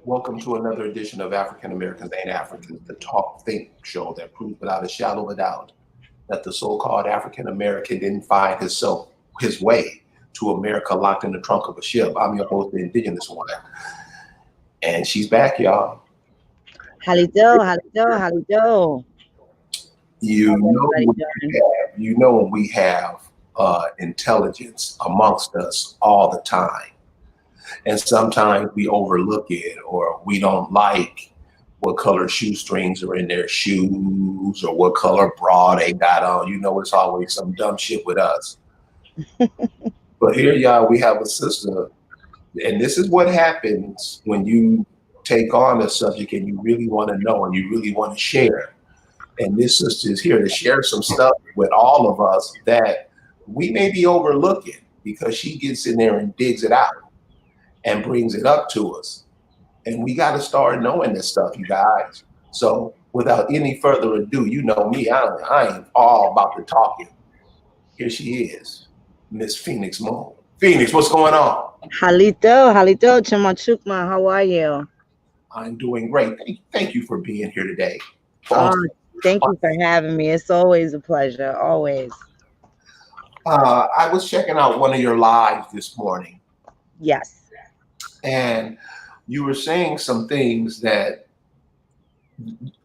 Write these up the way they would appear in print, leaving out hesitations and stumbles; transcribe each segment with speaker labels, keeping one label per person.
Speaker 1: Welcome to another edition of African Americans Ain't Africans, the talk think show that proves without a shadow of a doubt that the so-called African American didn't find his way to America locked in the trunk of a ship. I'm your host, the indigenous one, and she's back, y'all.
Speaker 2: Halito, halito, halito.
Speaker 1: You
Speaker 2: How's
Speaker 1: know
Speaker 2: everybody
Speaker 1: when
Speaker 2: doing?
Speaker 1: we have intelligence amongst us all the time, and sometimes we overlook it or we don't like what color shoestrings are in their shoes or what color bra they got on. You know, it's always some dumb shit with us. But here, y'all, we have a sister, and this is what happens when you take on a subject and you really want to know and you really want to share. And this sister is here to share some stuff with all of us that we may be overlooking because she gets in there and digs it out and brings it up to us. And we got to start knowing this stuff, you guys. So without any further ado, you know me, I ain't all about the talking. Here she is, Miss Phoenix Moon. Phoenix, what's going on?
Speaker 2: Halito, halito, Chamachukma, how are you?
Speaker 1: I'm doing great. Thank you for being here today.
Speaker 2: Oh,
Speaker 1: Folks,
Speaker 2: thank you for having me. It's always a pleasure, always.
Speaker 1: I was checking out one of your lives this morning,
Speaker 2: Yes.
Speaker 1: and you were saying some things that,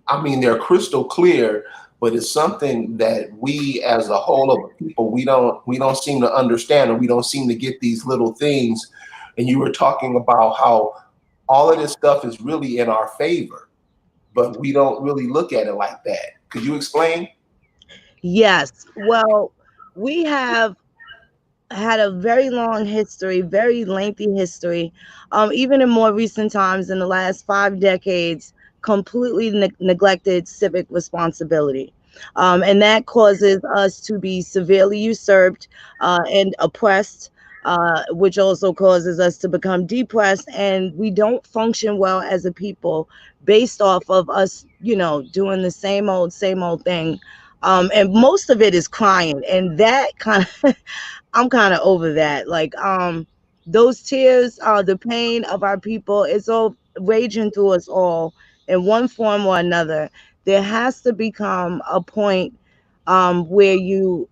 Speaker 1: I mean, they're crystal clear, but it's something that we as a whole of the people, we don't seem to understand, or we don't seem to get these little things. And you were talking about how all of this stuff is really in our favor, but we don't really look at it like that. Could you explain?
Speaker 2: Yes. Well, we have had a very long history, very lengthy history, even in more recent times, in the last 5 decades, completely neglected civic responsibility. And that causes us to be severely usurped and oppressed, which also causes us to become depressed. And we don't function well as a people based off of us, doing the same old thing. And most of it is crying. And that kind of I'm kind of over that. Like, those tears are the pain of our people. It's all raging through us all in one form or another. There has to become a point where you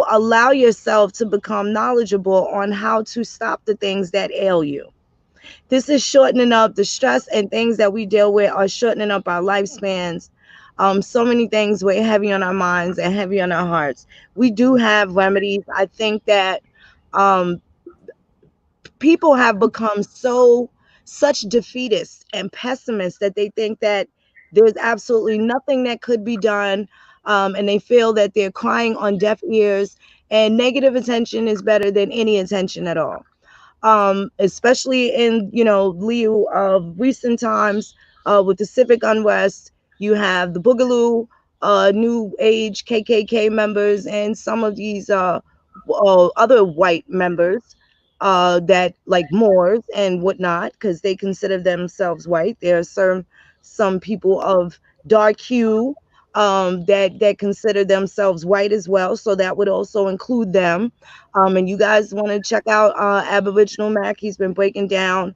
Speaker 2: allow yourself to become knowledgeable on how to stop the things that ail you. This is shortening up the stress and things that we deal with are shortening up our lifespans. So many things weigh heavy on our minds and heavy on our hearts. We do have remedies. I think that um, people have become such defeatists and pessimists that they think that there's absolutely nothing that could be done, and they feel that they're crying on deaf ears, and negative attention is better than any attention at all, especially in lieu of recent times, with the civic unrest. You have the Boogaloo, New Age KKK members, and some of these other white members that like Moors and whatnot, because they consider themselves white. There are some people of dark hue that consider themselves white as well, so that would also include them. And you guys want to check out Aboriginal Mac. He's been breaking down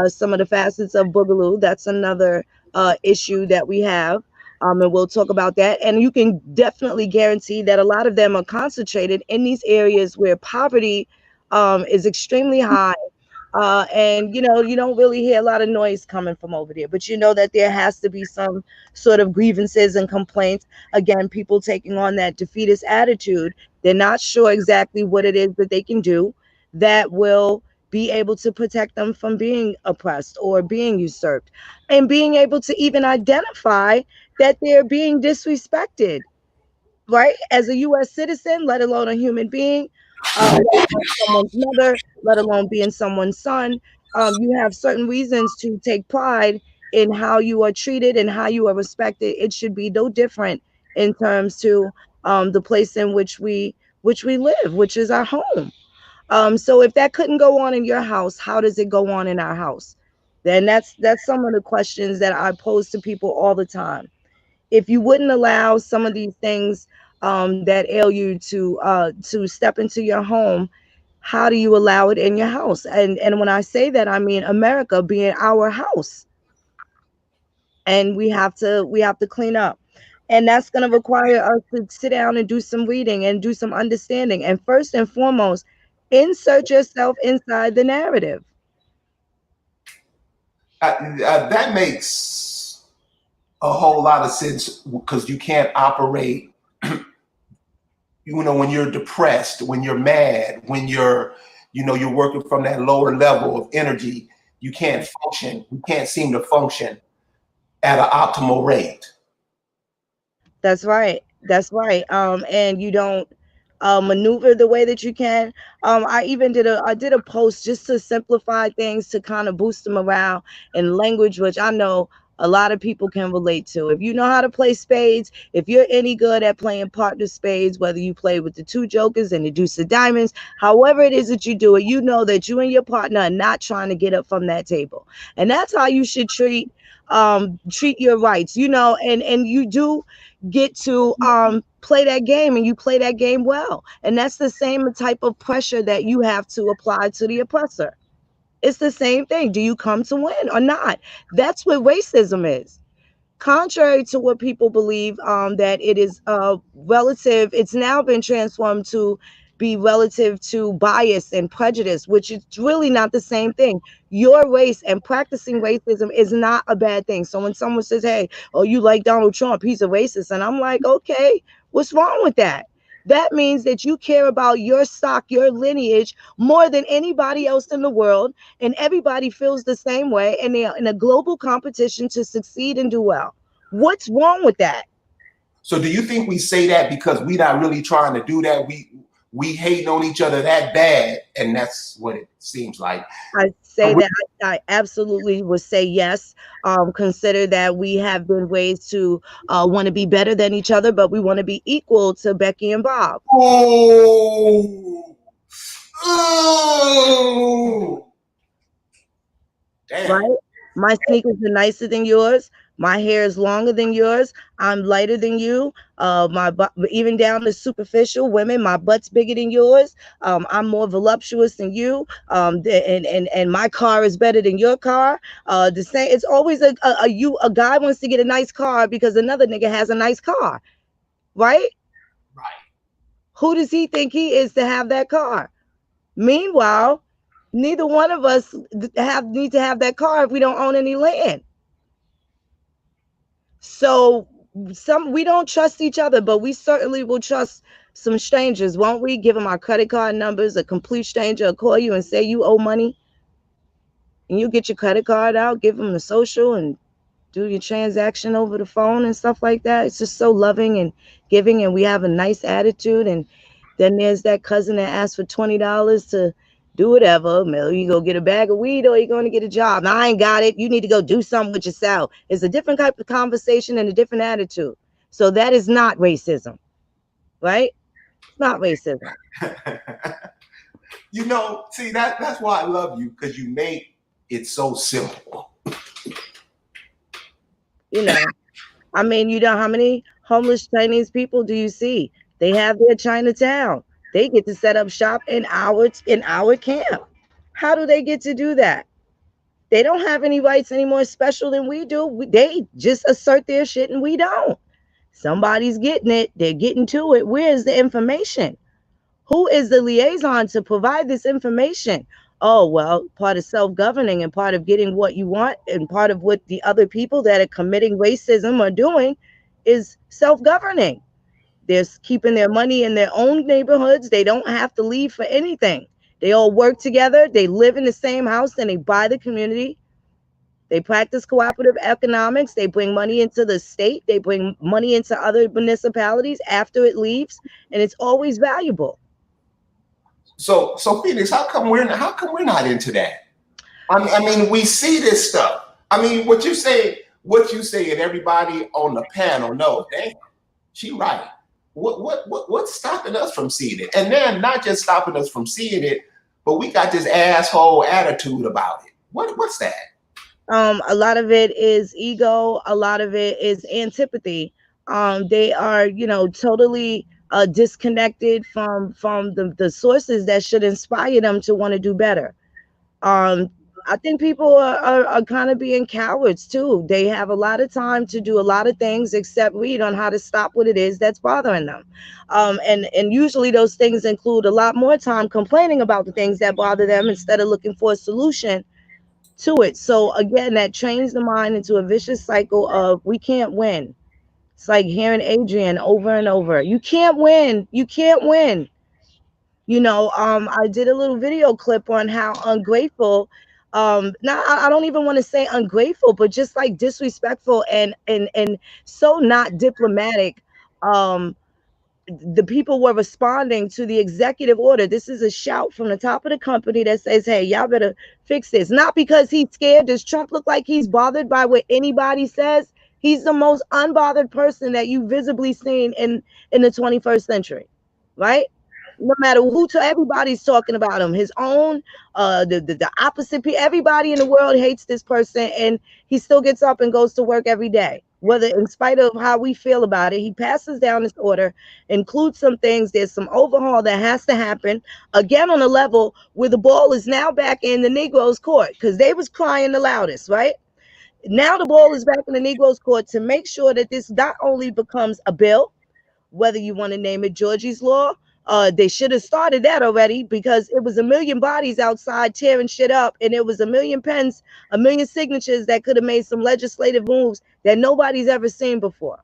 Speaker 2: some of the facets of Boogaloo. That's another issue that we have. And we'll talk about that. And you can definitely guarantee that a lot of them are concentrated in these areas where poverty is extremely high. And you don't really hear a lot of noise coming from over there, but you know that there has to be some sort of grievances and complaints. Again, people taking on that defeatist attitude. They're not sure exactly what it is that they can do that will be able to protect them from being oppressed or being usurped, and being able to even identify that they're being disrespected, right? As a U.S. citizen, let alone a human being, let alone someone's mother, let alone being someone's son. You have certain reasons to take pride in how you are treated and how you are respected. It should be no different in terms to the place in which we live, which is our home. So if that couldn't go on in your house, how does it go on in our house? Then that's some of the questions that I pose to people all the time. If you wouldn't allow some of these things that ail you to step into your home, how do you allow it in your house? And when I say that, I mean America being our house. And we have to clean up. And that's going to require us to sit down and do some reading and do some understanding. And first and foremost, insert yourself inside the narrative.
Speaker 1: That makes a whole lot of sense because you can't operate, when you're depressed, when you're mad, when you're working from that lower level of energy, you can't function. You can't seem to function at an optimal rate.
Speaker 2: That's right. That's right. And you don't maneuver the way that you can. I did a post just to simplify things to kind of boost the morale in language, which I know a lot of people can relate to. If you know how to play spades, if you're any good at playing partner spades, whether you play with the two jokers and the deuce of diamonds, however it is that you do it, you know that you and your partner are not trying to get up from that table. And that's how you should treat your rights, and you do get to play that game, and you play that game well. And that's the same type of pressure that you have to apply to the oppressor. It's the same thing. Do you come to win or not? That's what racism is. Contrary to what people believe, that it is relative, it's now been transformed to be relative to bias and prejudice, which is really not the same thing. Your race and practicing racism is not a bad thing. So when someone says, hey, oh, you like Donald Trump, he's a racist, and I'm like, okay, what's wrong with that? That means that you care about your stock, your lineage, more than anybody else in the world, and everybody feels the same way, and they are in a global competition to succeed and do well. What's wrong with that?
Speaker 1: So do you think we say that because we're not really trying to do that? We hating on each other that bad, and that's what it seems like.
Speaker 2: I say that I absolutely would say yes. Consider that we have been raised to want to be better than each other, but we want to be equal to Becky and Bob.
Speaker 1: Oh, oh, damn.
Speaker 2: Right? My sneakers are nicer than yours. My hair is longer than yours. I'm lighter than you. Even down to superficial women, my butt's bigger than yours. I'm more voluptuous than you. And my car is better than your car. The same. It's always a guy wants to get a nice car because another nigga has a nice car, right?
Speaker 1: Right.
Speaker 2: Who does he think he is to have that car? Meanwhile, neither one of us need to have that car if we don't own any land. So we don't trust each other, but we certainly will trust some strangers, won't we? Give them our credit card numbers. A complete stranger will call you and say you owe money, and you get your credit card out, give them the social, and do your transaction over the phone and stuff like that. It's just so loving and giving, and we have a nice attitude. And then there's that cousin that asks for $20 to do whatever. You go get a bag of weed or you're going to get a job. Now, I ain't got it. You need to go do something with yourself. It's a different type of conversation and a different attitude. So that is not racism, right? It's not racism.
Speaker 1: See, that's why I love you, because you make it so simple.
Speaker 2: I mean, how many homeless Chinese people do you see? They have their Chinatown. They get to set up shop in our camp. How do they get to do that? They don't have any rights any more special than we do. They just assert their shit and we don't. Somebody's getting it. They're getting to it. Where's the information? Who is the liaison to provide this information? Oh, well, part of self-governing and part of getting what you want and part of what the other people that are committing racism are doing is self-governing. They're keeping their money in their own neighborhoods. They don't have to leave for anything. They all work together. They live in the same house and they buy the community. They practice cooperative economics. They bring money into the state. They bring money into other municipalities after it leaves, and it's always valuable.
Speaker 1: So Phoenix, how come we're not into that? I mean, we see this stuff. I mean, what you say, and everybody on the panel knows. Damn, she right. What's stopping us from seeing it? And then not just stopping us from seeing it, but we got this asshole attitude about it. What's that?
Speaker 2: A lot of it is ego. A lot of it is antipathy. They are, totally disconnected from the sources that should inspire them to want to do better. um I think people are kind of being cowards too. They have a lot of time to do a lot of things except read on how to stop what it is that's bothering them. And usually those things include a lot more time complaining about the things that bother them instead of looking for a solution to it. So again, that trains the mind into a vicious cycle of we can't win. It's like hearing Adrian over and over. You can't win. You can't win. I did a little video clip on how ungrateful, now I don't even want to say ungrateful, but just like disrespectful and so not diplomatic. Um, the people were responding to the executive order. This is a shout from the top of the company that says, hey, y'all better fix this. Not because he's scared. Does Trump look like he's bothered by what anybody says? He's the most unbothered person that you've visibly seen in the 21st century, right? No matter who, to everybody's talking about him. His own, the opposite people, everybody in the world hates this person, and he still gets up and goes to work every day. Whether, in spite of how we feel about it, he passes down this order, includes some things. There's some overhaul that has to happen again on a level where the ball is now back in the Negroes' court because they was crying the loudest, right? Now the ball is back in the Negroes' court to make sure that this not only becomes a bill, whether you want to name it Georgie's Law. They should have started that already because it was a million bodies outside tearing shit up, and it was a million pens, a million signatures that could have made some legislative moves that nobody's ever seen before.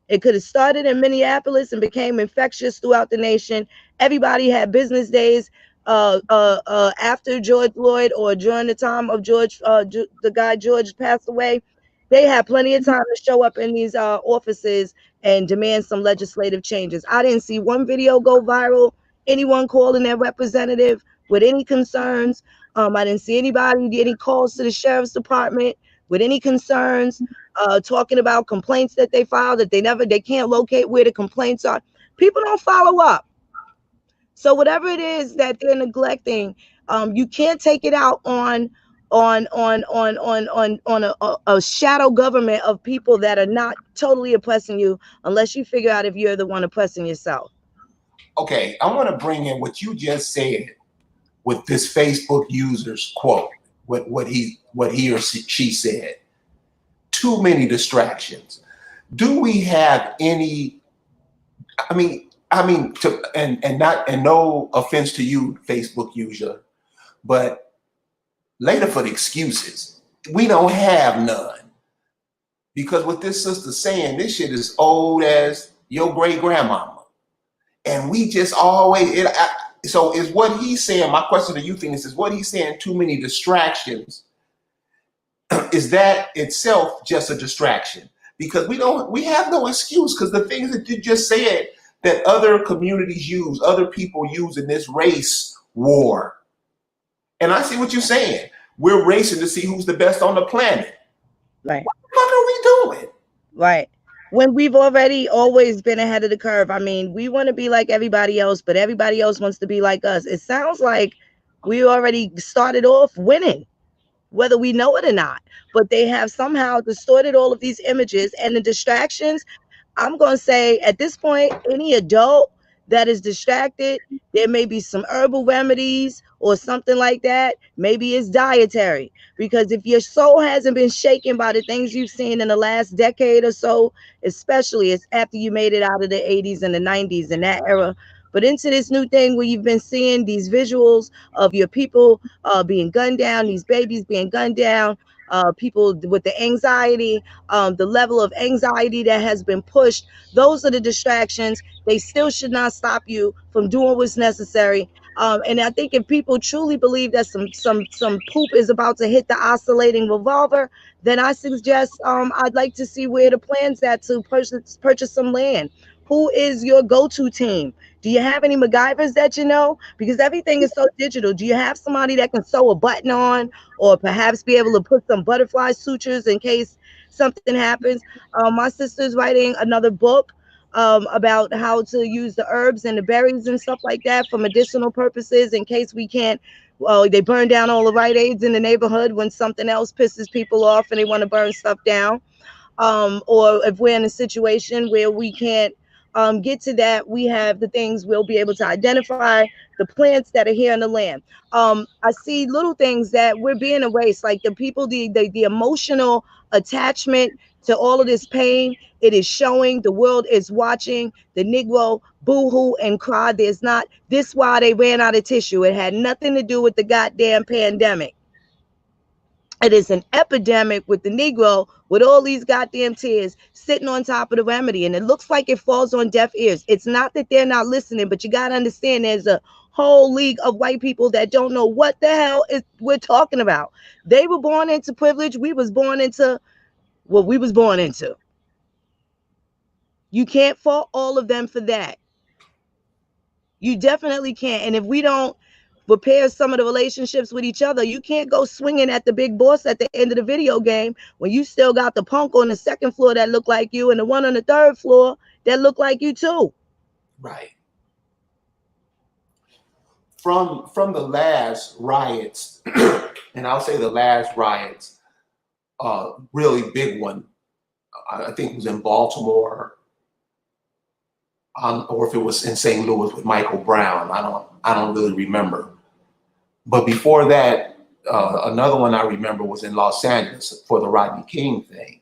Speaker 2: It could have started in Minneapolis and became infectious throughout the nation. Everybody had business days after George Floyd or during the time of the guy George passed away. They had plenty of time to show up in these offices and demand some legislative changes. I didn't see one video go viral, anyone calling their representative with any concerns. I didn't see anybody get any calls to the sheriff's department with any concerns, talking about complaints that they filed that they can't locate where the complaints are. People don't follow up. So whatever it is that they're neglecting, you can't take it out on a shadow government of people that are not totally oppressing you unless you figure out if you're the one oppressing yourself.
Speaker 1: Okay, I want to bring in what you just said with this Facebook user's quote, what he or she said. Too many distractions. Do we have any? I mean, and no offense to you, Facebook user, but later for the excuses. We don't have none. Because what this sister's saying, this shit is old as your great grandmama. And we just always, so is what he's saying, my question to you is what he's saying, too many distractions, is that itself just a distraction? Because we have no excuse, because the things that you just said that other communities use, other people use in this race war. And I see what you're saying. We're racing to see who's the best on the planet.
Speaker 2: Right.
Speaker 1: What the fuck are we doing?
Speaker 2: Right. When we've already always been ahead of the curve. I mean, we want to be like everybody else, but everybody else wants to be like us. It sounds like we already started off winning, whether we know it or not. But they have somehow distorted all of these images and the distractions. I'm going to say at this point, any adult that is distracted, there may be some herbal remedies or something like that. Maybe it's dietary, because if your soul hasn't been shaken by the things you've seen in the last decade or so, especially it's after you made it out of the 80s and the 90s and that era, but into this new thing where you've been seeing these visuals of your people being gunned down, these babies being gunned down, people with the anxiety, the level of anxiety that has been pushed. Those are the distractions. They still should not stop you from doing what's necessary. And I think if people truly believe that some poop is about to hit the oscillating revolver, then I suggest I'd like to see where the plan's at to purchase some land. Who is your go-to team? Do you have any MacGyvers that you know? Because everything is so digital. Do you have somebody that can sew a button on, or perhaps be able to put some butterfly sutures in case something happens? My sister's writing another book about how to use the herbs and the berries and stuff like that for medicinal purposes in case we can't. Well, they burn down all the Rite Aids in the neighborhood when something else pisses people off and they want to burn stuff down. Or if we're in a situation where we can't get to that, we have the things we'll be able to identify the plants that are here in the land. I see little things that we're being erased, like the people, the emotional attachment to all of this pain. It is showing. The world is watching. The Negro boo-hoo and cry. There's not this why they ran out of tissue. It had nothing to do with the goddamn pandemic. It is an epidemic with the Negro, with all these goddamn tears sitting on top of the remedy. And it looks like it falls on deaf ears. It's not that they're not listening, but you got to understand there's a whole league of white people that don't know what the hell we're talking about. They were born into privilege. We was born into what we was born into. You can't fault all of them for that. You definitely can't. And if we don't repair some of the relationships with each other, you can't go swinging at the big boss at the end of the video game when you still got the punk on the second floor that look like you and the one on the third floor that look like you too.
Speaker 1: Right. From the last riots, and I'll say the last riots, really big one, I think it was in Baltimore, or if it was in St. Louis with Michael Brown. I don't really remember. But before that, another one I remember was in Los Angeles for the Rodney King thing.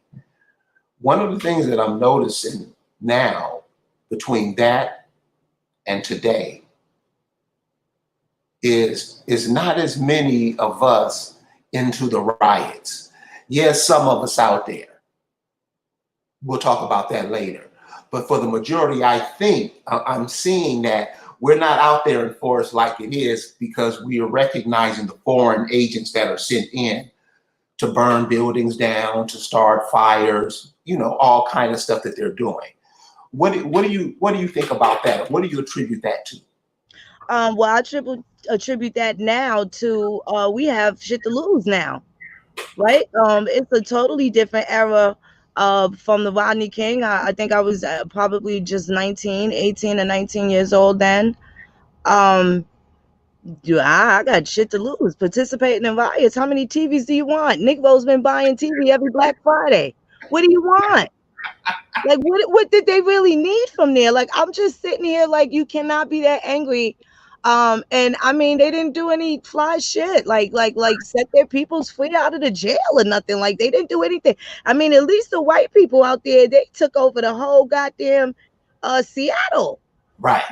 Speaker 1: One of the things that I'm noticing now between that and today is not as many of us into the riots. Yes, some of us out there. We'll talk about that later. But for the majority, I think I'm seeing that we're not out there in force like it is because we are recognizing the foreign agents that are sent in to burn buildings down, to start fires, all kind of stuff that they're doing. What do you think about that? What do you attribute that to?
Speaker 2: Well, I attribute that now to we have shit to lose now, right? It's a totally different era from the Rodney King. I think I was probably just 18 or 19 years old then. I got shit to lose. Participating in riots. How many TVs do you want? Nickvo's been buying TV every Black Friday. What do you want? Like, what did they really need from there? Like, I'm just sitting here like, you cannot be that angry. And I mean, they didn't do any fly shit, like set their peoples free out of the jail or nothing. Like, they didn't do anything. I mean, at least the white people out there, they took over the whole goddamn Seattle.
Speaker 1: Right.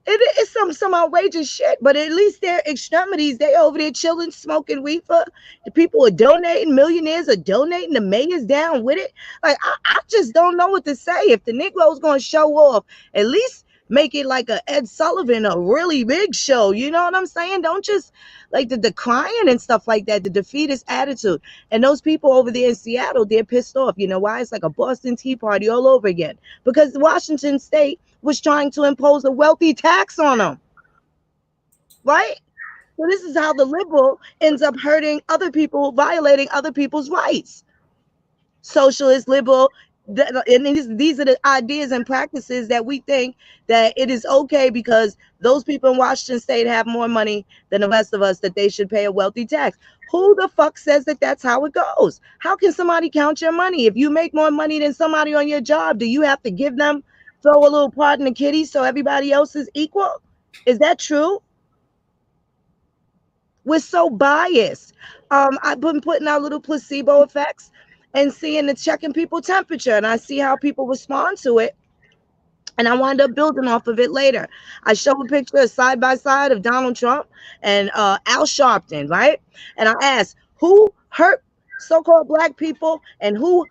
Speaker 2: It's some outrageous shit, but at least their extremities, they over there chilling, smoking reefer. The people are donating, millionaires are donating, the mayor's down with it. Like, I just don't know what to say. If the Negro's gonna show off, at least make it like a Ed Sullivan, a really big show. You know what I'm saying? Don't just like the crying and stuff like that, the defeatist attitude. And those people over there in Seattle, they're pissed off. You know why? It's like a Boston Tea Party all over again. Because Washington State was trying to impose a wealthy tax on them. Right? So this is how the liberal ends up hurting other people, violating other people's rights. Socialist, liberal, and these are the ideas and practices that we think that it is okay because those people in Washington State have more money than the rest of us, that they should pay a wealthy tax. Who the fuck says that that's how it goes? How can somebody count your money? If you make more money than somebody on your job, do you have to give them, throw a little part in the kitty so everybody else is equal? Is that true? We're so biased. I've been putting out little placebo effects and checking people's temperature, and I see how people respond to it. And I wind up building off of it later. I show a picture side by side of Donald Trump and Al Sharpton, right? And I ask, who hurt so-called Black people, and who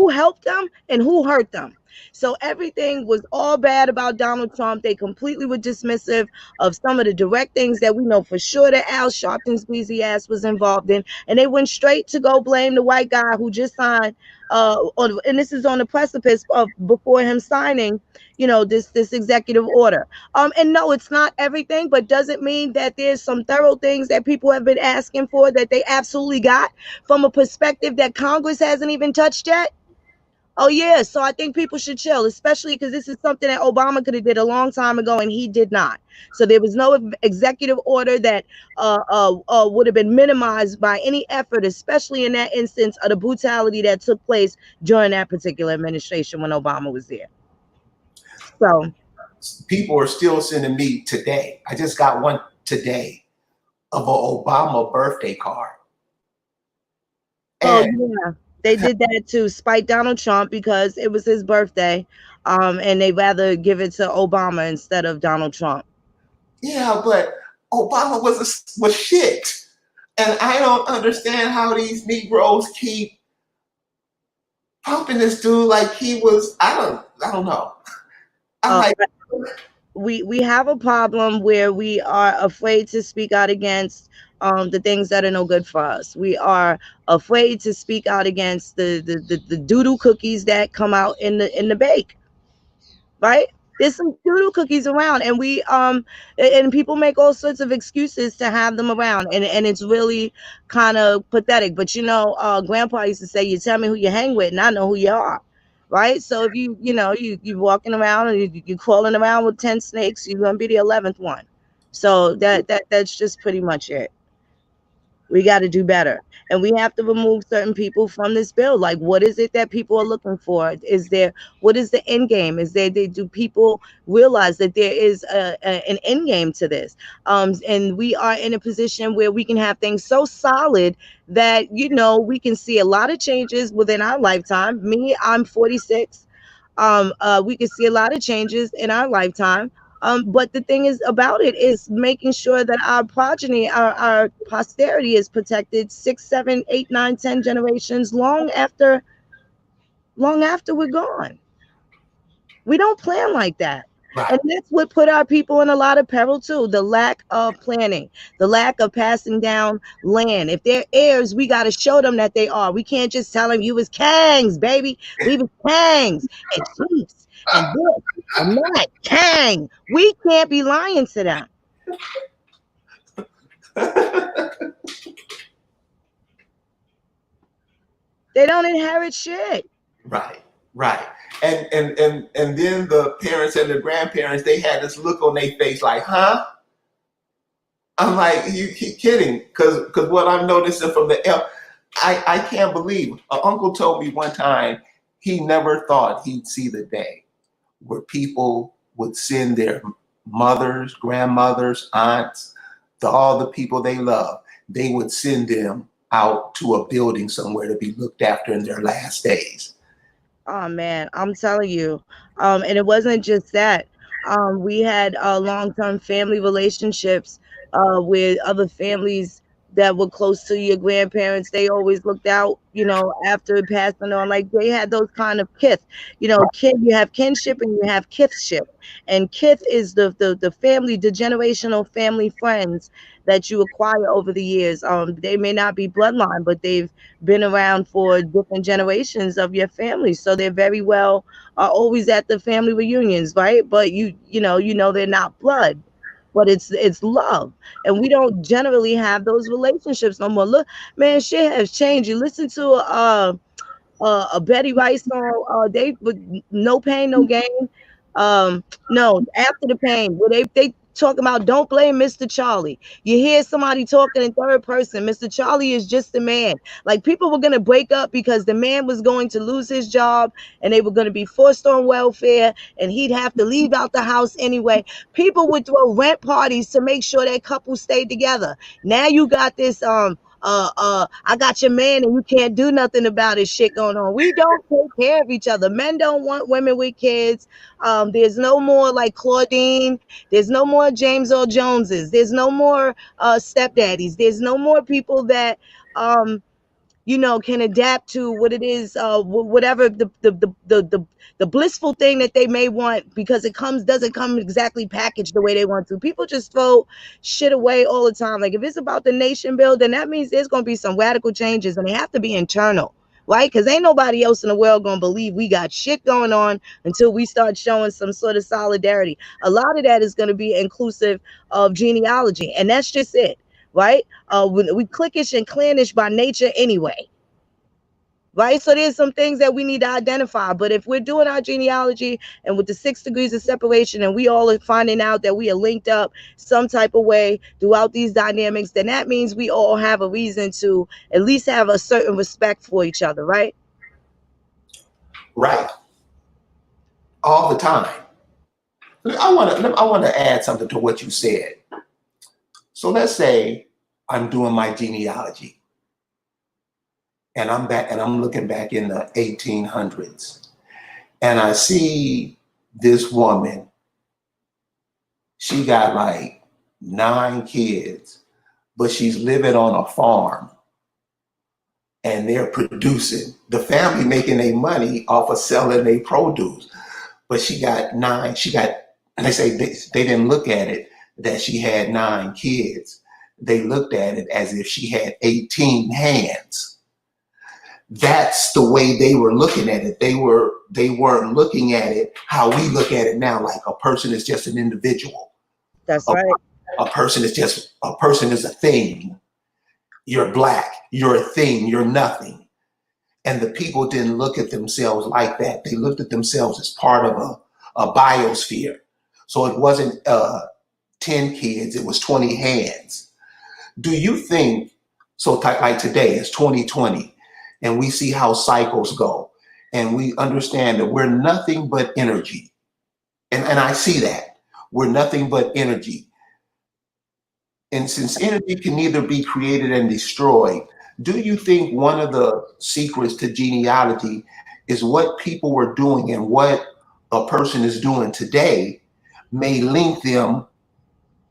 Speaker 2: helped them and who hurt them? So everything was all bad about Donald Trump. They completely were dismissive of some of the direct things that we know for sure that Al Sharpton's greasy ass was involved in. And they went straight to go blame the white guy who just signed, and this is on the precipice of before him signing, this executive order. And no, it's not everything, but doesn't mean that there's some thorough things that people have been asking for that they absolutely got from a perspective that Congress hasn't even touched yet. Oh yeah, so I think people should chill, especially because this is something that Obama could have did a long time ago, and he did not. So there was no executive order that would have been minimized by any effort, especially in that instance of the brutality that took place during that particular administration when Obama was there. So
Speaker 1: people are still sending me today. I just got one today of an Obama birthday card.
Speaker 2: oh
Speaker 1: And
Speaker 2: yeah, they did that to spite Donald Trump because it was his birthday, and they rather give it to Obama instead of Donald Trump.
Speaker 1: yeah, but Obama was shit. And I don't understand how these Negroes keep pumping this dude like he was, I don't know. I'm
Speaker 2: Uh,
Speaker 1: like,
Speaker 2: we have a problem where we are afraid to speak out against the things that are no good for us. We are afraid to speak out against the doodoo cookies that come out in the bake, right? There's some doodoo cookies around, and and people make all sorts of excuses to have them around, and it's really kind of pathetic. But Grandpa used to say, "You tell me who you hang with, and I know who you are." Right? So if you walking around and you crawling around with 10 snakes, you're gonna be the 11th one. So that's just pretty much it. We got to do better. And we have to remove certain people from this bill. Like, what is it that people are looking for? What is the end game? Do people realize that there is an end game to this? And we are in a position where we can have things so solid that, we can see a lot of changes within our lifetime. Me, I'm 46. We can see a lot of changes in our lifetime. But the thing is about it is making sure that our progeny, our posterity is protected 6, 7, 8, 9, 10 generations long after we're gone. We don't plan like that.
Speaker 1: right,
Speaker 2: And that's what put our people in a lot of peril too. The lack of planning, the lack of passing down land. If they're heirs, we got to show them that they are. We can't just tell them you was kangs, baby. We was kangs and chiefs and this and that. Kang. We can't be lying to them. They don't inherit shit.
Speaker 1: right, right. And then the parents and the grandparents, they had this look on their face like, huh? I'm like, you keep kidding, because what I'm noticing from I can't believe. An uncle told me one time he never thought he'd see the day where people would send their mothers, grandmothers, aunts, all the people they love, they would send them out to a building somewhere to be looked after in their last days.
Speaker 2: Oh man, I'm telling you. And it wasn't just that. We had long-term family relationships with other families that were close to your grandparents. They always looked out, after passing on. Like they had those kind of kith. You have kinship and you have kithship. And kith is the family, the generational family friends that you acquire over the years. They may not be bloodline, but they've been around for different generations of your family, so they're very well always at the family reunions, right? But they're not blood, but it's love, and we don't generally have those relationships no more. Look, man, shit has changed. You listen to a Betty White song, they with no pain, no gain. No, after the pain, where they talking about don't blame Mr. Charlie. You hear somebody talking in third person. Mr. Charlie is just a man. Like people were gonna break up because the man was going to lose his job and they were gonna be forced on welfare and he'd have to leave out the house anyway. People would throw rent parties to make sure that couple stayed together. Now you got this I got your man and you can't do nothing about it shit going on. We don't take care of each other. Men don't want women with kids. There's no more like Claudine. There's no more James Earl Joneses. There's no more stepdaddies. There's no more people that can adapt to what it is, whatever the blissful thing that they may want, because it doesn't come exactly packaged the way they want to. People just throw shit away all the time. Like if it's about the nation building, that means there's going to be some radical changes, and they have to be internal, right? Because ain't nobody else in the world going to believe we got shit going on until we start showing some sort of solidarity. A lot of that is going to be inclusive of genealogy, and that's just it. Right? We cliquish and clannish by nature anyway. Right? So there's some things that we need to identify. But if we're doing our genealogy and with the 6 degrees of separation and we all are finding out that we are linked up some type of way throughout these dynamics, then that means we all have a reason to at least have a certain respect for each other, right?
Speaker 1: Right. All the time. I want to add something to what you said. So let's say I'm doing my genealogy, and I'm looking back in the 1800s, and I see this woman. She got like 9 kids, but she's living on a farm, and they're producing. The family making their money off of selling their produce. But she got nine. They say they didn't look at it that she had 9 kids. They looked at it as if she had 18 hands. That's the way they were looking at it. They weren't looking at it how we look at it now, like a person is just an individual.
Speaker 2: That's
Speaker 1: A,
Speaker 2: right.
Speaker 1: a person is a thing. You're black, you're a thing, you're nothing. And the people didn't look at themselves like that. They looked at themselves as part of a biosphere. So it wasn't 10 kids, it was 20 hands. Do you think, so like today, it's 2020, and we see how cycles go, and we understand that we're nothing but energy. And I see that. We're nothing but energy. And since energy can neither be created and destroyed, do you think one of the secrets to genealogy is what people were doing and what a person is doing today may link them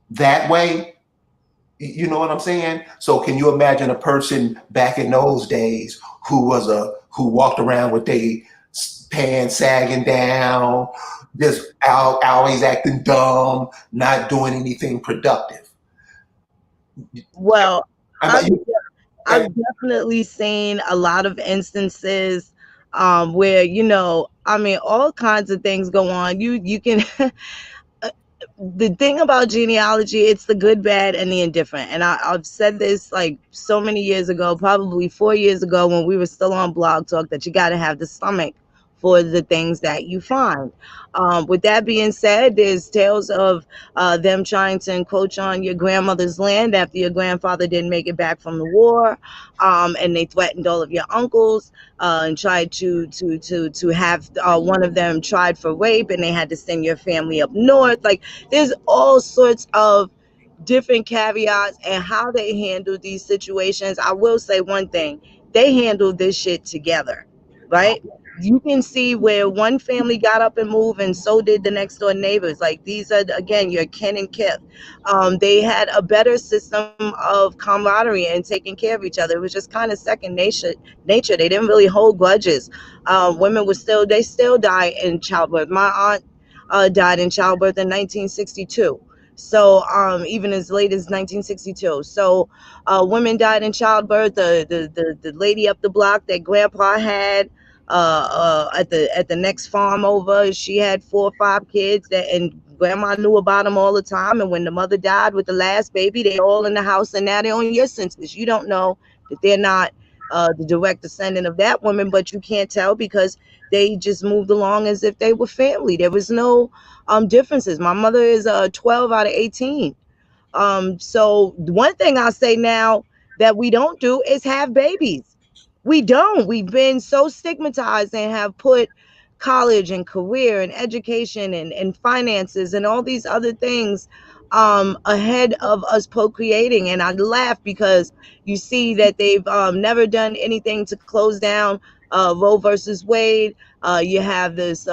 Speaker 1: that way? You know what I'm saying? So can you imagine a person back in those days who walked around with their pants sagging down, just always acting dumb, not doing anything productive?
Speaker 2: Well,
Speaker 1: I
Speaker 2: I've
Speaker 1: bet you.
Speaker 2: I've definitely seen a lot of instances where, I mean, all kinds of things go on. You can the thing about genealogy, it's the good, bad, and the indifferent. And I've said this like so many years ago, probably 4 years ago, when we were still on Blog Talk, that you got to have the stomach for the things that you find. With that being said, there's tales of them trying to encroach on your grandmother's land after your grandfather didn't make it back from the war, and they threatened all of your uncles and tried to have one of them tried for rape, and they had to send your family up north. Like, there's all sorts of different caveats and how they handle these situations. I will say one thing: they handled this shit together, right? You can see where one family got up and moved, and so did the next door neighbors. Like, these are, again, your kin and kith. They had a better system of camaraderie and taking care of each other. It was just kind of second nature. They didn't really hold grudges. Women they still die in childbirth. My aunt died in childbirth in 1962. So even as late as 1962. So women died in childbirth. The lady up the block that grandpa had at the next farm over, she had 4 or 5 kids, and grandma knew about them all the time. And when the mother died with the last baby, they all in the house, and now they're on your census. You don't know that they're not the direct descendant of that woman, but you can't tell because they just moved along as if they were family. There was no differences. My mother is 12 out of 18. So one thing I'll say now that we don't do is have babies. We don't. We've been so stigmatized and have put college and career and education and finances and all these other things ahead of us procreating. And I laugh because you see that they've never done anything to close down Roe versus Wade. You have this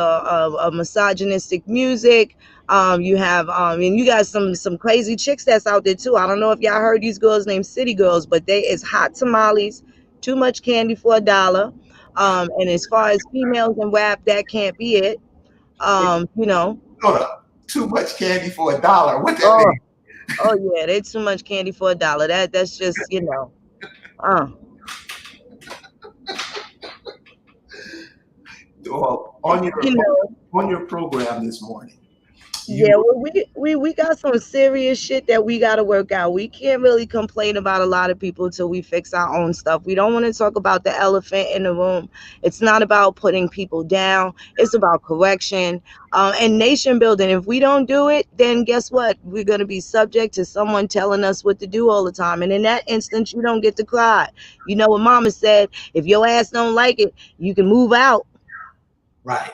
Speaker 2: misogynistic music. You have and you got some crazy chicks that's out there too. I don't know if y'all heard these girls named City Girls, but it's hot tamales, too much candy for $1. And as far as females in rap, that can't be it. You know.
Speaker 1: Hold up. Too much candy for $1. What that
Speaker 2: Oh,
Speaker 1: mean?
Speaker 2: oh yeah, they too much candy for $1. That's just, uh,
Speaker 1: Well,
Speaker 2: you know.
Speaker 1: on your program this morning, you
Speaker 2: Yeah, well, we got some serious shit that we got to work out. We can't really complain about a lot of people till we fix our own stuff. We don't want to talk about the elephant in the room. It's not about putting people down. It's about correction and nation building. If we don't do it, then guess what? We're going to be subject to someone telling us what to do all the time. And in that instance, you don't get to cry. You know what Mama said? If your ass don't like it, you can move out.
Speaker 1: right.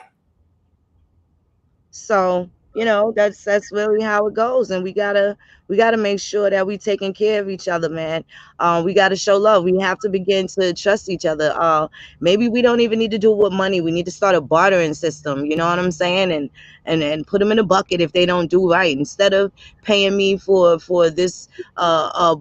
Speaker 2: So That's really how it goes, and we gotta make sure that we taking care of each other, man. We gotta show love. We have to begin to trust each other. Maybe we don't even need to do it with money. We need to start a bartering system. You know what I'm saying? And put them in a bucket if they don't do right. Instead of paying me for this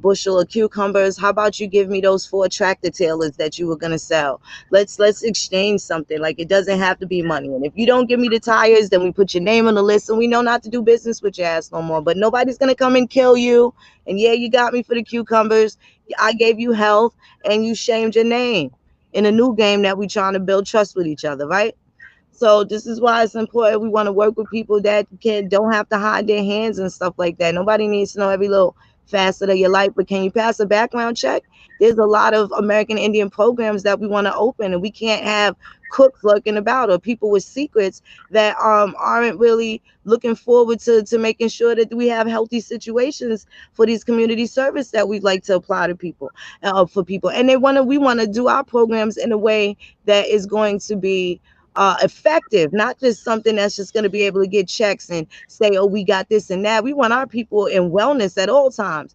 Speaker 2: bushel of cucumbers, how about you give me those 4 tractor trailers that you were gonna sell? Let's exchange something. Like, it doesn't have to be money. And if you don't give me the tires, then we put your name on the list and we know not to do business with your ass no more. But nobody's gonna come and kill you. And yeah, you got me for the cucumbers. I gave you health and you shamed your name in a new game that we trying to build trust with each other, right? So this is why it's important. We want to work with people that don't have to hide their hands and stuff like that. Nobody needs to know every little facet of your life, but can you pass a background check? There's a lot of American Indian programs that we want to open, and we can't have cooks lurking about or people with secrets that aren't really looking forward to making sure that we have healthy situations for these community service that we'd like to apply to people, for people. And we want to do our programs in a way that is going to be effective, not just something that's just going to be able to get checks and say, oh, we got this and that. We want our people in wellness at all times.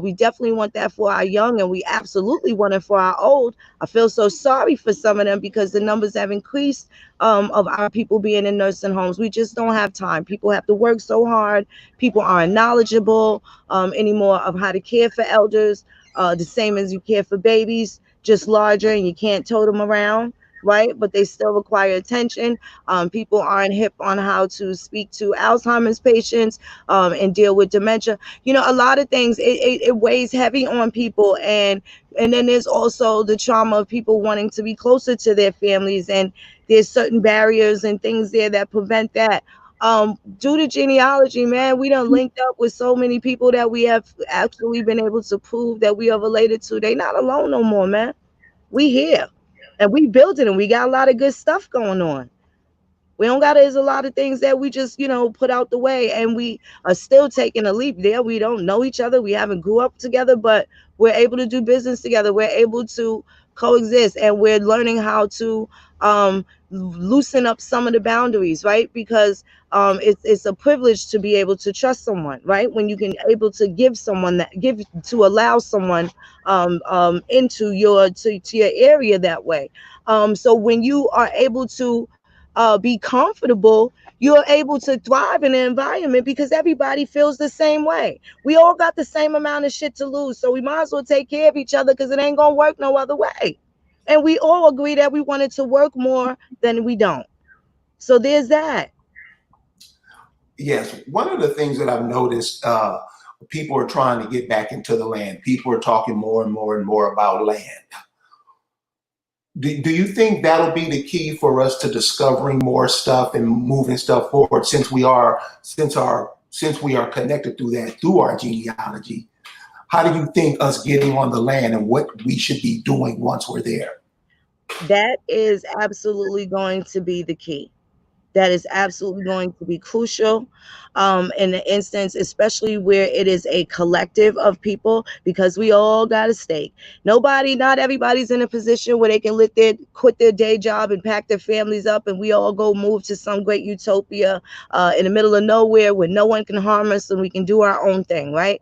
Speaker 2: We definitely want that for our young, and we absolutely want it for our old. I feel so sorry for some of them because the numbers have increased, of our people being in nursing homes. We just don't have time. People have to work so hard. People aren't knowledgeable anymore of how to care for elders, the same as you care for babies, just larger, and you can't tote them around, right? But they still require attention. People aren't hip on how to speak to Alzheimer's patients, and deal with dementia. A lot of things, it weighs heavy on people, and then there's also the trauma of people wanting to be closer to their families, and there's certain barriers and things there that prevent that. Due to genealogy, man, we done linked up with so many people that we have actually been able to prove that we are related to. They not alone no more, man. We here and we built it, and we got a lot of good stuff going on. We don't got There's a lot of things that we just, put out the way, and we are still taking a leap there. We don't know each other. We haven't grew up together, but we're able to do business together. We're able to coexist, and we're learning how to loosen up some of the boundaries, right? Because it's a privilege to be able to trust someone, right? When you can able to allow someone into to your area that way. So when you are able to be comfortable, you're able to thrive in the environment because everybody feels the same way. We all got the same amount of shit to lose, so we might as well take care of each other because it ain't gonna work no other way. And we all agree that we wanted to work more than we don't. So there's that.
Speaker 1: Yes, one of the things that I've noticed, people are trying to get back into the land. People are talking more and more and more about land. Do you think that'll be the key for us to discovering more stuff and moving stuff forward, since we are connected through that, through our genealogy? How do you think us getting on the land and what we should be doing once we're there?
Speaker 2: That is absolutely going to be the key. That is absolutely going to be crucial, in the instance, especially where it is a collective of people, because we all got a stake. Not everybody's in a position where they can quit their day job and pack their families up, and we all go move to some great utopia in the middle of nowhere where no one can harm us and we can do our own thing, right?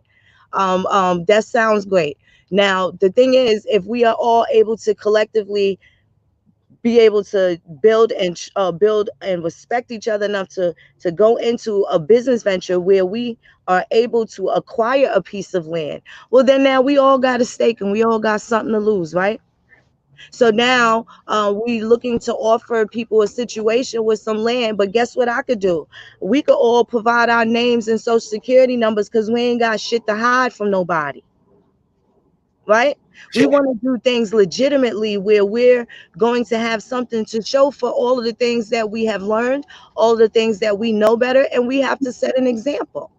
Speaker 2: That sounds great. Now, the thing is, if we are all able to collectively be able to build and respect each other enough to go into a business venture where we are able to acquire a piece of land, well, then now we all got a stake and we all got something to lose, right? So now we looking to offer people a situation with some land, but guess what I could do? We could all provide our names and social security numbers because we ain't got shit to hide from nobody, right? We
Speaker 1: Sure.
Speaker 2: want to do things legitimately where we're going to have something to show for all of the things that we have learned, all of the things that we know better, and we have to set an example.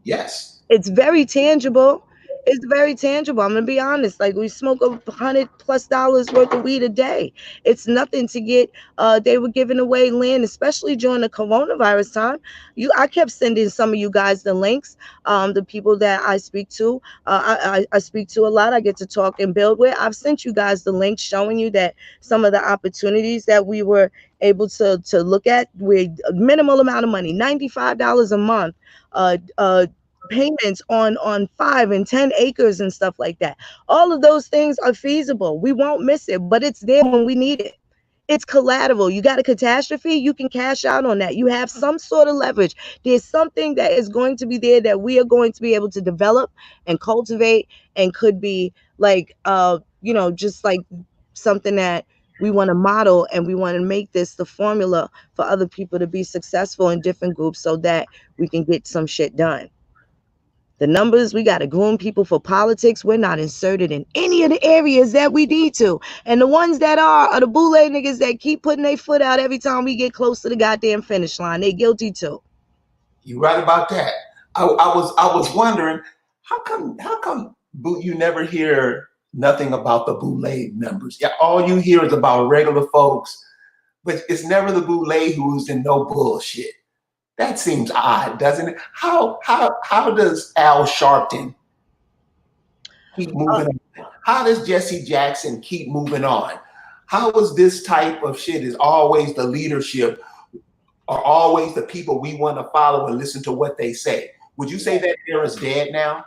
Speaker 1: Yes.
Speaker 2: It's very tangible. It's very tangible. I'm gonna be honest. Like, we smoke $100+ worth of weed a day. It's nothing to get. They were giving away land, especially during the coronavirus time. I kept sending some of you guys the links. The people that I speak to, I speak to a lot. I get to talk and build with. I've sent you guys the links showing you that some of the opportunities that we were able to look at with a minimal amount of money, $95 a month, uh, uh, payments on 5 and 10 acres and stuff like that. All of those things are feasible. We won't miss it, but it's there when we need it. It's collateral. You got a catastrophe, you can cash out on that. You have some sort of leverage. There's something that is going to be there that we are going to be able to develop and cultivate, and could be like just like something that we want to model, and we want to make this the formula for other people to be successful in different groups so that we can get some shit done. The numbers, we got to groom people for politics. We're not inserted in any of the areas that we need to. And the ones that are the boule niggas that keep putting their foot out every time we get close to the goddamn finish line. They guilty too.
Speaker 1: You're right about that. I was wondering, how come you never hear nothing about the boule members? Yeah, all you hear is about regular folks, but it's never the boule who's in no bullshit. That seems odd, doesn't it? How does Al Sharpton keep moving on? How does Jesse Jackson keep moving on? How is this type of shit is always the leadership, are always the people we want to follow and listen to what they say? Would you say that era's dead now?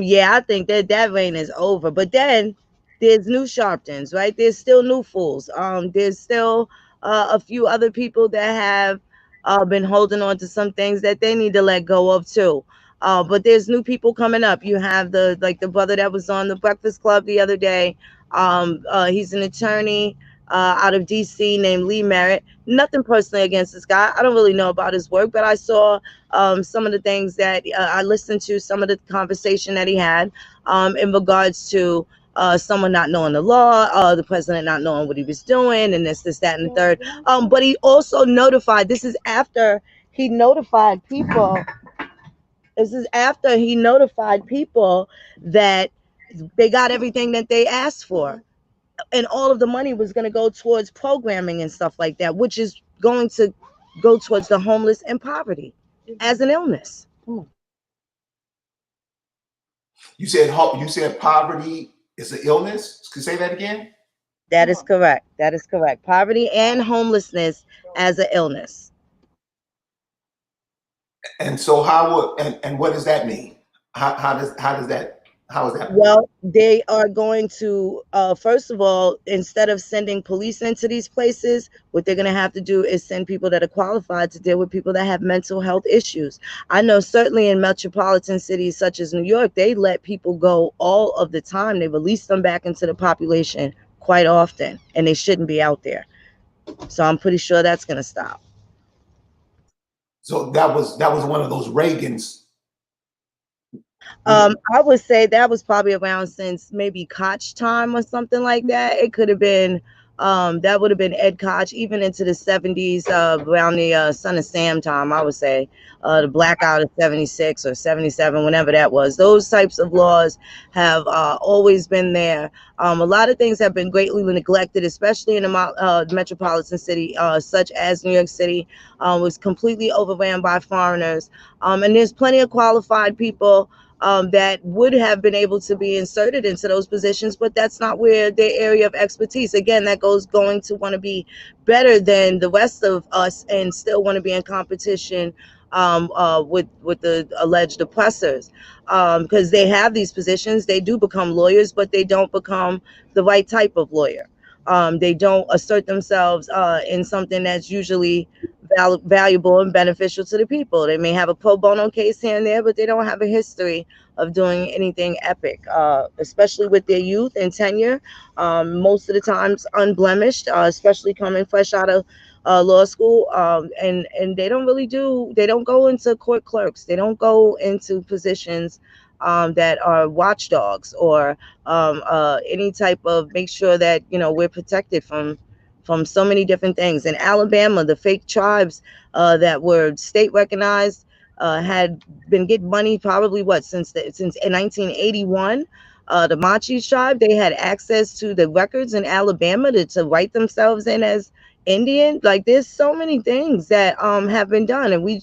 Speaker 2: Yeah, I think that reign is over. But then there's new Sharptons, right? There's still new fools. There's still a few other people that have been holding on to some things that they need to let go of too. But there's new people coming up. You have the brother that was on the Breakfast Club the other day. He's an attorney out of DC named Lee Merritt. Nothing personally against this guy. I don't really know about his work, but I saw some of the things that I listened to, some of the conversation that he had in regards to someone not knowing the law, the president not knowing what he was doing, and this, that, and the third. But he also notified, this is after he notified people. This is after he notified people that they got everything that they asked for, and all of the money was going to go towards programming and stuff like that, which is going to go towards the homeless and poverty as an illness.
Speaker 1: You said poverty is an illness. Could you say that again?
Speaker 2: That is correct. That is correct. Poverty and homelessness as an illness.
Speaker 1: And so and what does that mean? How is that?
Speaker 2: Well, they are going to, first of all, instead of sending police into these places, what they're going to have to do is send people that are qualified to deal with people that have mental health issues. I know certainly in metropolitan cities such as New York, they let people go all of the time. They release them back into the population quite often, and they shouldn't be out there. So I'm pretty sure that's going to stop.
Speaker 1: So that was one of those Reagans.
Speaker 2: I would say that was probably around since maybe Koch time or something like that. It could have been that would have been Ed Koch, even into the 70s, around the Son of Sam time, I would say. The blackout of 76 or 77, whenever that was. Those types of laws have always been there. A lot of things have been greatly neglected, especially in the metropolitan city, such as New York City, was completely overran by foreigners. And there's plenty of qualified people that would have been able to be inserted into those positions, but that's not where their area of expertise. Again, that going to want to be better than the rest of us and still want to be in competition with the alleged oppressors, because they have these positions. They do become lawyers, but they don't become the right type of lawyer. They don't assert themselves in something that's usually valuable and beneficial to the people. They may have a pro bono case here and there, but they don't have a history of doing anything epic, especially with their youth and tenure. Most of the times unblemished, especially coming fresh out of law school, and they don't go into court clerks. They don't go into positions that are watchdogs or any type of make sure that we're protected from so many different things. In Alabama, the fake tribes that were state recognized had been getting money probably since 1981. The Machi tribe, they had access to the records in Alabama to write themselves in as Indian. Like there's so many things that have been done, and we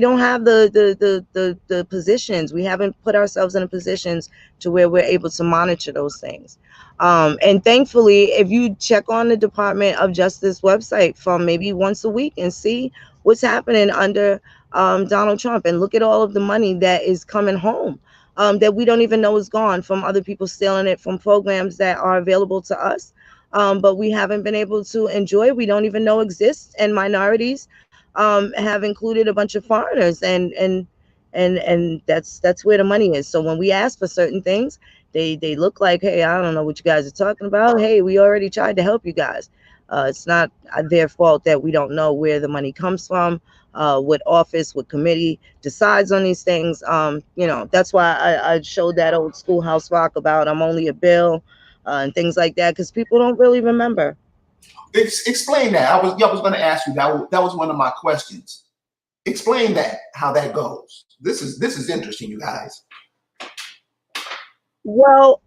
Speaker 2: don't have the positions. We haven't put ourselves in a positions to where we're able to monitor those things. And thankfully, if you check on the Department of Justice website from maybe once a week and see what's happening under Donald Trump, and look at all of the money that is coming home, that we don't even know is gone from other people stealing it from programs that are available to us, but we haven't been able to enjoy. We don't even know exists, and minorities have included a bunch of foreigners, and that's where the money is. So when we ask for certain things, they look like, hey, I don't know what you guys are talking about. Hey, we already tried to help you guys. It's not their fault that we don't know where the money comes from, what office, what committee decides on these things. That's why I showed that old Schoolhouse Rock about I'm only a bill, and things like that, because people don't really remember.
Speaker 1: Explain that. I was going to ask you that. That was one of my questions. Explain that, how that goes. This is interesting, you guys.
Speaker 2: Well,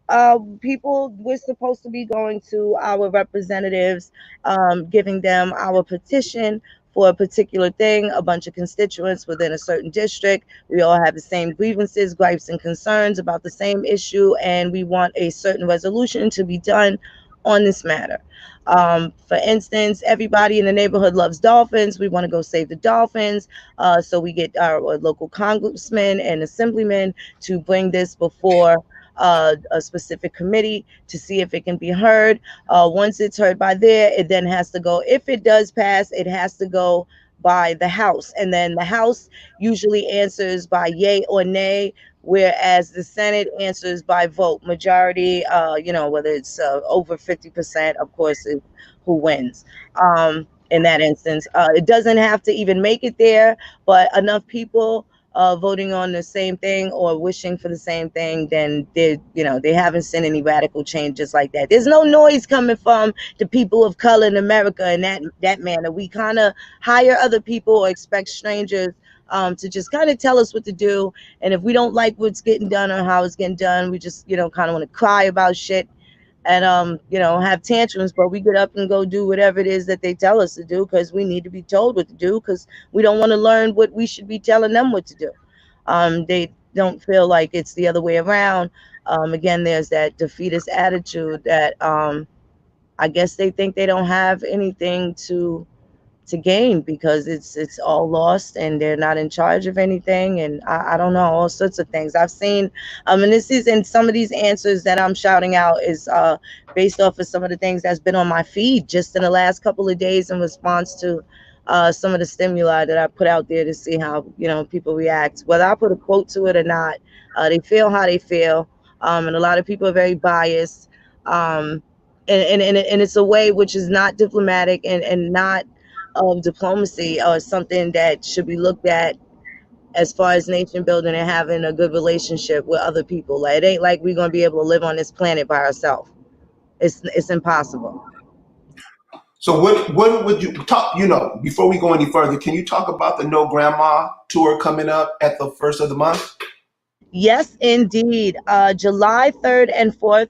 Speaker 2: people, we're supposed to be going to our representatives, giving them our petition for a particular thing, a bunch of constituents within a certain district. We all have the same grievances, gripes, and concerns about the same issue, and we want a certain resolution to be done on this matter. For instance, everybody in the neighborhood loves dolphins. We want to go save the dolphins. So we get our local congressmen and assemblymen to bring this before a specific committee to see if it can be heard. Once it's heard by there, it then has to go. If it does pass, it has to go by the House, and then the House usually answers by yay or nay, whereas the Senate answers by vote majority. Whether it's over 50%, of course, is who wins. In that instance, it doesn't have to even make it there, but enough people voting on the same thing or wishing for the same thing, then they haven't seen any radical changes like that. There's no noise coming from the people of color in America in that manner. We kind of hire other people or expect strangers to just kind of tell us what to do, and if we don't like what's getting done or how it's getting done, we just kind of want to cry about shit and have tantrums, but we get up and go do whatever it is that they tell us to do, because we need to be told what to do, because we don't want to learn what we should be telling them what to do. They don't feel like it's the other way around. Again, there's that defeatist attitude that I guess they think they don't have anything to gain, because it's all lost and they're not in charge of anything, and I don't know, all sorts of things I've seen. And this is, and some of these answers that I'm shouting out is based off of some of the things that's been on my feed just in the last couple of days in response to some of the stimuli that I put out there to see how people react, whether I put a quote to it or not. They feel how they feel, and a lot of people are very biased, and it's a way which is not diplomatic and not of diplomacy, or something that should be looked at as far as nation building and having a good relationship with other people. Like, it ain't like we're gonna be able to live on this planet by ourselves. It's impossible.
Speaker 1: So what would you talk? Before we go any further, can you talk about the No Grandma tour coming up at the first of the month?
Speaker 2: Yes, indeed. July 3rd and 4th.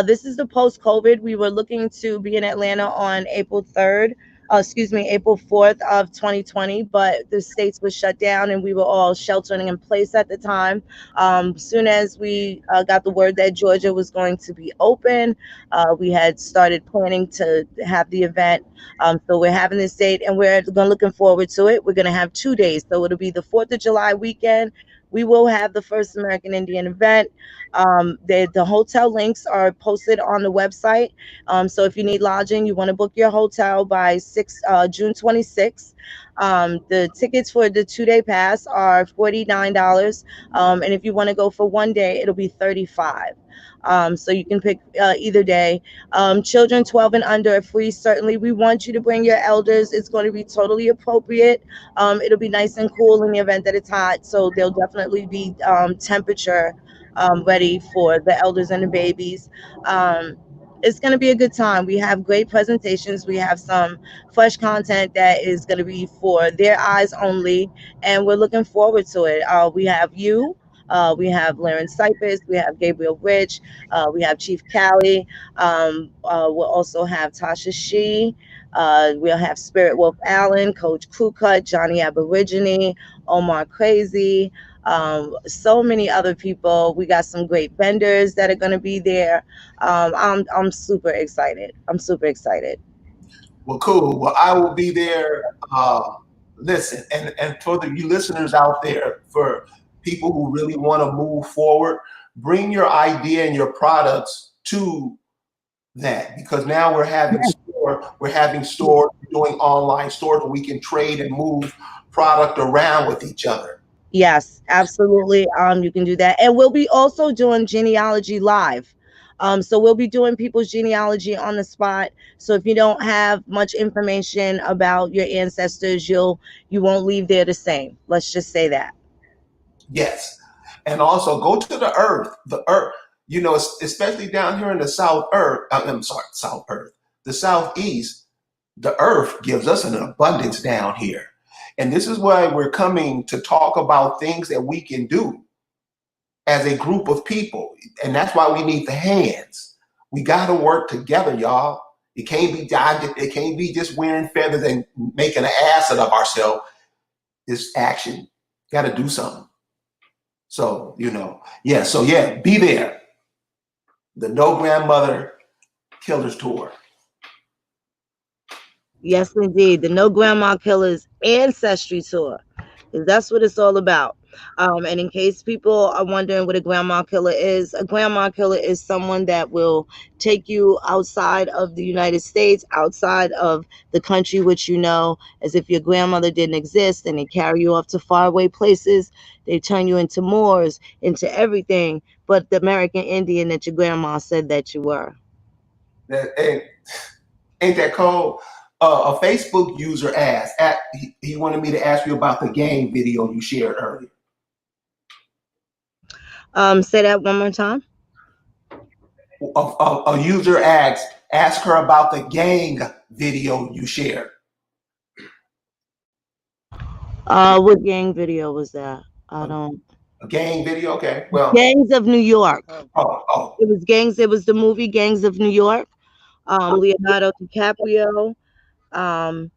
Speaker 2: This is the post COVID. We were looking to be in Atlanta on April 3rd, April 4th of 2020, but the states were shut down and we were all sheltering in place at the time. Soon as we got the word that Georgia was going to be open, we had started planning to have the event. So we're having this date and we're looking forward to it. We're going to have 2 days. So it'll be the 4th of July weekend. We will have the first American Indian event. The hotel links are posted on the website. So if you need lodging, you want to book your hotel by June 26th. The tickets for the 2-day pass are $49. And if you want to go for 1 day, it'll be $35. So you can pick either day. Children 12 and under are free. Certainly, we want you to bring your elders. It's going to be totally appropriate. It'll be nice and cool in the event that it's hot. So there'll definitely be temperature ready for the elders and the babies. It's going to be a good time. We have great presentations. We have some fresh content that is going to be for their eyes only, and we're looking forward to it. We have you. We have Laren Cypress, we have Gabriel Rich, we have Chief Callie. We'll also have Tasha Shee. We'll have Spirit Wolf Allen, Coach Crew Cut, Johnny Aborigine, Omar Crazy, so many other people. We got some great vendors that are going to be there. I'm super excited. I'm super excited.
Speaker 1: Well, cool. Well, I will be there. Listen, and for you listeners out there, for people who really want to move forward, bring your idea and your products to that, because now we're having stores, we're doing online stores where we can trade and move product around with each other.
Speaker 2: Yes, absolutely. You can do that. And we'll be also doing genealogy live. So we'll be doing people's genealogy on the spot. So if you don't have much information about your ancestors, you won't leave there the same. Let's just say that.
Speaker 1: Yes. And also go to the earth. The earth, you know, especially down here in the South Earth, I'm sorry, South Earth, the Southeast, the earth gives us an abundance down here. And this is why we're coming to talk about things that we can do as a group of people. And that's why we need the hands. We got to work together, y'all. It can't be just wearing feathers and making an ass of ourselves. It's action. Got to do something. So, yeah. So, yeah, be there. The No Grandmother Killers Tour.
Speaker 2: Yes, indeed. The No Grandma Killers Ancestry Tour. That's what it's all about. And in case people are wondering what a grandma killer is someone that will take you outside of the United States, outside of the country which you know, as if your grandmother didn't exist, and they carry you off to faraway places. They turn you into Moors, into everything but the American Indian that your grandma said that you were.
Speaker 1: Ain't that cold? A Facebook user asked, he wanted me to ask you about the gang video you shared earlier.
Speaker 2: Say that one more time.
Speaker 1: A user asked her about the gang video you shared.
Speaker 2: What gang video was that? I don't.
Speaker 1: A gang video? Okay. Well.
Speaker 2: Gangs of New York.
Speaker 1: Oh.
Speaker 2: It was gangs. It was the movie Gangs of New York. Leonardo DiCaprio. Um,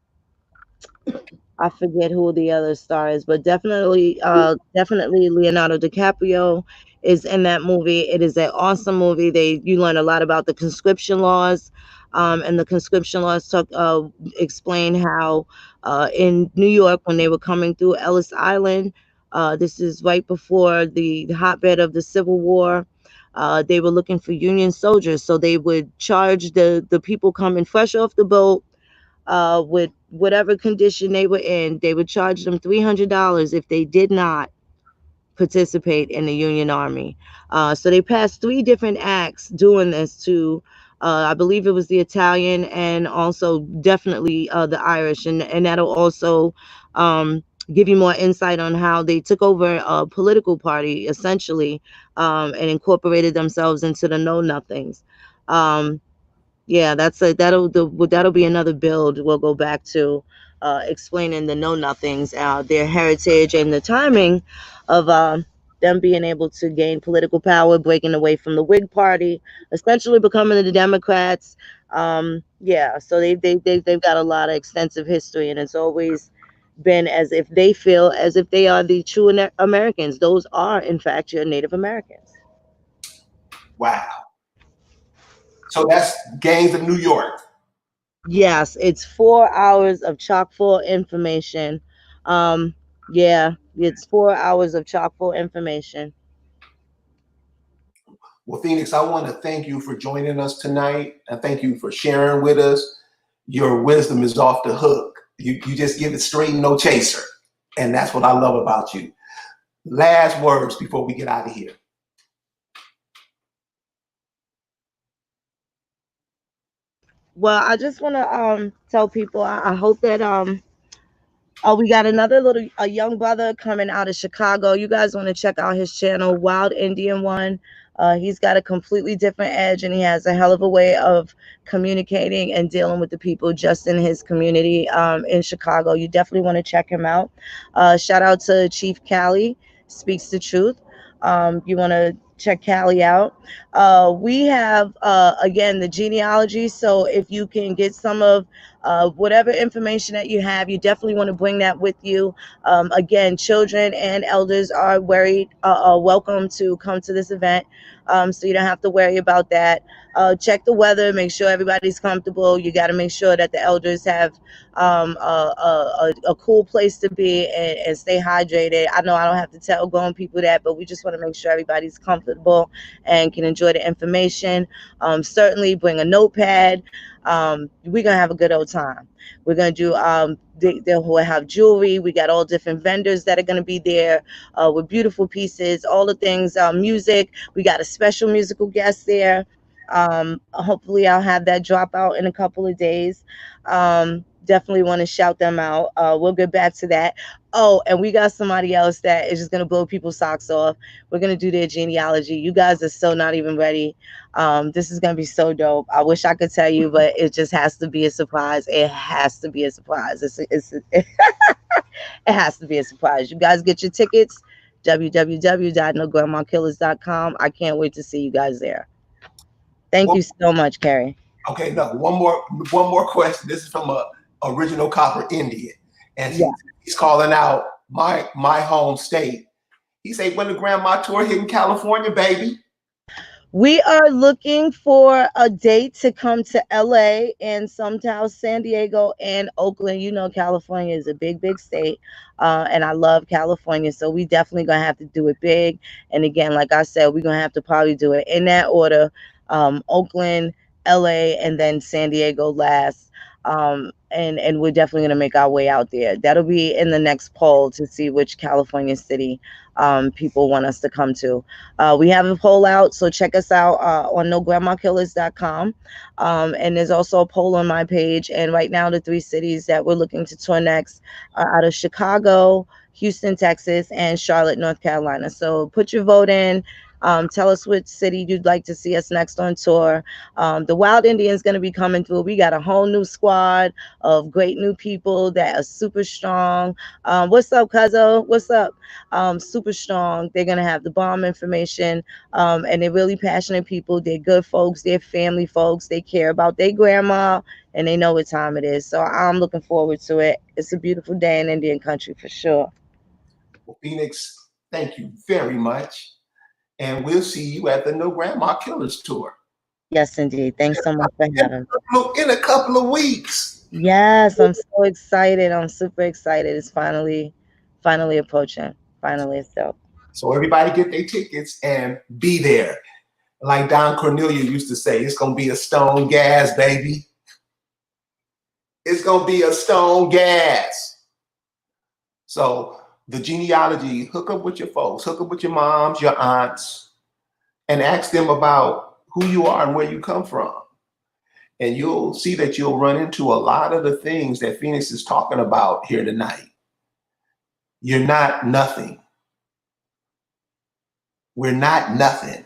Speaker 2: I forget who the other star is, but definitely Leonardo DiCaprio is in that movie. It is an awesome movie. You learn a lot about the conscription laws, and the conscription laws explain how in New York when they were coming through Ellis Island, this is right before the hotbed of the Civil War. They were looking for Union soldiers, so they would charge the people coming fresh off the boat with whatever condition they were in. They would charge them $300 if they did not participate in the Union Army. So they passed 3 different acts doing this to, I believe it was the Italian and also definitely the Irish. And that'll also give you more insight on how they took over a political party, essentially, and incorporated themselves into the Know Nothings. Yeah, that'll be another build. We'll go back to explaining the Know Nothings, their heritage, and the timing of them being able to gain political power, breaking away from the Whig Party, essentially becoming the Democrats. Yeah, so they've got a lot of extensive history, and it's always been as if they feel as if they are the true Americans. Those are, in fact, your Native Americans.
Speaker 1: Wow. So that's Gangs of New York.
Speaker 2: Yes, it's 4 hours of chock full information. Yeah, it's 4 hours of chock full information.
Speaker 1: Well, Phoenix, I want to thank you for joining us tonight, and thank you for sharing with us. Your wisdom is off the hook. You just give it straight, no chaser. And that's what I love about you. Last words before we get out of here.
Speaker 2: Well, I just want to tell people I hope that we got a young brother coming out of Chicago. You guys want to check out his channel, Wild Indian One. He's got a completely different edge, and he has a hell of a way of communicating and dealing with the people just in his community in Chicago. You definitely want to check him out. Shout out to Chief Callie, Speaks the Truth. You want to check Callie out. We have, again, the genealogy. So if you can get some of whatever information that you have, you definitely want to bring that with you. Again, children and elders are welcome to come to this event. So you don't have to worry about that. Check the weather, make sure everybody's comfortable. You got to make sure that the elders have a cool place to be, and stay hydrated. I know I don't have to tell grown people that, but we just want to make sure everybody's comfortable and can enjoy the information. Certainly bring a notepad. We're going to have a good old time. We're going to do, they'll have jewelry. We got all different vendors that are going to be there with beautiful pieces, all the things, music. We got a special musical guest there. Hopefully I'll have that drop out in a couple of days. Definitely want to shout them out. We'll get back to that. Oh, and we got somebody else that is just going to blow people's socks off. We're going to do their genealogy. You guys are so not even ready. This is going to be so dope. I wish I could tell you, but it just has to be a surprise. It has to be a surprise. It has to be a surprise. You guys get your tickets, www.nograndmakillers.com. I can't wait to see you guys there. Thank you so much, Carrie.
Speaker 1: Okay, no, one more question. This is from a original Copper Indian, and he's calling out my home state. He said, "When the Grandma tour hitting California, baby?"
Speaker 2: We are looking for a date to come to LA and somehow San Diego and Oakland. You know, California is a big, big state. And I love California. So we definitely going to have to do it big. And again, like I said, we're going to have to probably do it in that order. Oakland, LA, and then San Diego last. And we're definitely going to make our way out there. That'll be in the next poll to see which California city people want us to come to. We have a poll out, so check us out on nograndmakillers.com. And there's also a poll on my page. And right now, the 3 cities that we're looking to tour next are out of Chicago, Houston, Texas, and Charlotte, North Carolina. So put your vote in. Tell us which city you'd like to see us next on tour. The Wild Indians going to be coming through. We got a whole new squad of great new people that are super strong. What's up, Cuzzo? What's up? Super strong. They're going to have the bomb information. And they're really passionate people. They're good folks. They're family folks. They care about their grandma, and they know what time it is. So I'm looking forward to it. It's a beautiful day in Indian country for sure.
Speaker 1: Well, Phoenix, thank you very much. And we'll see you at the No Grandma Killers tour.
Speaker 2: Yes, indeed. Thanks so much for having me.
Speaker 1: In a couple of weeks.
Speaker 2: Yes, I'm so excited. I'm super excited. It's finally approaching. Finally, it's dope.
Speaker 1: So everybody get their tickets and be there. Like Don Cornelia used to say, it's going to be a stone gas, baby. It's going to be a stone gas. So the genealogy, hook up with your folks, hook up with your moms, your aunts, and ask them about who you are and where you come from. And you'll see that you'll run into a lot of the things that Phoenix is talking about here tonight. You're not nothing. We're not nothing.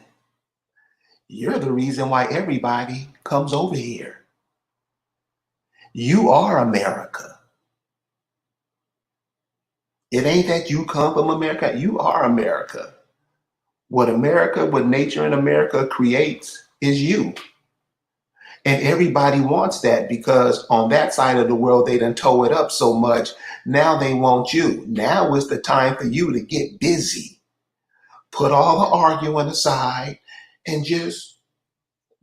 Speaker 1: You're the reason why everybody comes over here. You are America. It ain't that you come from America. You are America. What nature in America creates is you. And everybody wants that, because on that side of the world, they done tow it up so much. Now they want you. Now is the time for you to get busy. Put all the arguing aside and just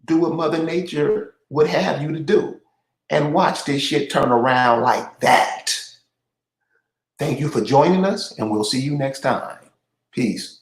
Speaker 1: do what Mother Nature would have you to do. And watch this shit turn around like that. Thank you for joining us, and we'll see you next time. Peace.